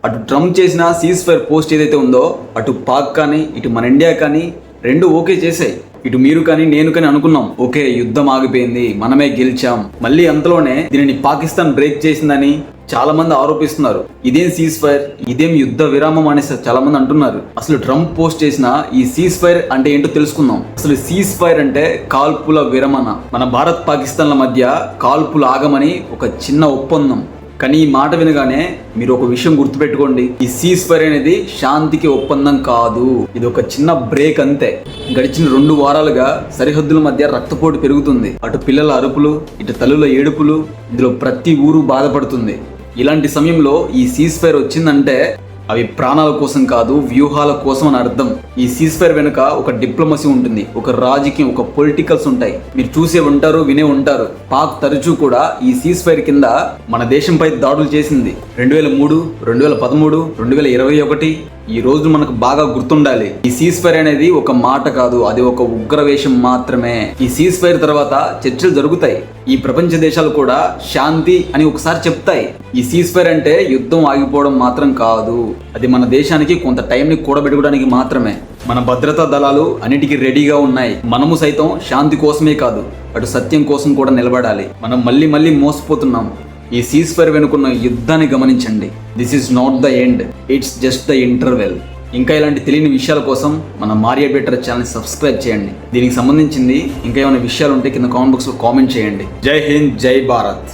అటు ట్రంప్ చేసిన cease fire post ఏదైతే ఉందో అటు పాక్ కానీ ఇటు మన ఇండియా కానీ రెండు ఓకే చేసాయి. ఇటు మీరు కానీ నేను కానీ అనుకున్నాం ఓకే యుద్ధం ఆగిపోయింది, మనమే గెలిచాం. మళ్ళీ అంతలోనే దీనిని పాకిస్తాన్ బ్రేక్ చేసిందని చాలా మంది ఆరోపిస్తున్నారు. ఇదేం సీజ్ ఫైర్, ఇదేం యుద్ధ విరామం అనేసి చాలా మంది అంటున్నారు. అసలు ట్రంప్ పోస్ట్ చేసిన ఈ సీజ్ ఫైర్ అంటే ఏంటో తెలుసుకుందాం. అసలు సీజ్ ఫైర్ అంటే కాల్పుల విరమణ. మన భారత్ పాకిస్తాన్ల మధ్య కాల్పులు ఆగమని ఒక చిన్న ఒప్పందం. కానీ ఈ మాట వినగానే మీరు ఒక విషయం గుర్తుపెట్టుకోండి, ఈ సీజ్ ఫైర్ అనేది శాంతికి ఒప్పందం కాదు, ఇది ఒక చిన్న బ్రేక్ అంతే. గడిచిన 2 వారాలుగా సరిహద్దుల మధ్య రక్తపోటు పెరుగుతుంది. అటు పిల్లల అరుపులు, ఇటు తల్లుల ఏడుపులు, ఇందులో ప్రతి ఊరు బాధపడుతుంది. ఇలాంటి సమయంలో ఈ సీజ్ ఫైర్ వచ్చిందంటే అవి ప్రాణాల కోసం కాదు, వ్యూహాల కోసం అని అర్థం. ఈ సీజ్ ఫైర్ వెనుక ఒక డిప్లొమసీ ఉంటుంది, ఒక రాజకీయం, ఒక పొలిటికల్స్ ఉంటాయి. మీరు చూసే ఉంటారు, వినే ఉంటారు. పాక్ తరచూ కూడా ఈ సీజ్ ఫైర్ కింద మన దేశంపై దాడులు చేసింది. 2003, 2013, 2021. ఈ రోజు మనకు బాగా గుర్తుండాలి. ఈ సీజ్ ఫైర్ అనేది ఒక మాట కాదు, అది ఒక ఉగ్రవేషం మాత్రమే. ఈ సీజ్ ఫైర్ తర్వాత చర్చలు జరుగుతాయి. ఈ ప్రపంచ దేశాలు కూడా శాంతి అని ఒకసారి చెప్తాయి. ఈ సీజ్ ఫైర్ అంటే యుద్ధం ఆగిపోవడం మాత్రం కాదు, అది మన దేశానికి కొంత టైంని కూడబెట్టుకోవడానికి మాత్రమే. మన భద్రతా దళాలు అన్నిటికీ రెడీగా ఉన్నాయి. మనము సైతం శాంతి కోసమే కాదు, అటు సత్యం కోసం కూడా నిలబడాలి. మనం మళ్ళీ మోసపోతున్నాం. ఈ సీజ్ ఫైర్ వెనుకున్న యుద్ధాన్ని గమనించండి. This is not the end, it's just the interval. ఇంకా ఇలాంటి తెలియని విషయాల కోసం మన మారియా బెటర్ ఛానల్ సబ్స్క్రైబ్ చేయండి. దీనికి సంబంధించింది ఇంకా ఏమైనా విషయాలు ఉంటే కింద కామెంట్ బాక్స్లో కామెంట్ చేయండి. జై హింద్, జై భారత్.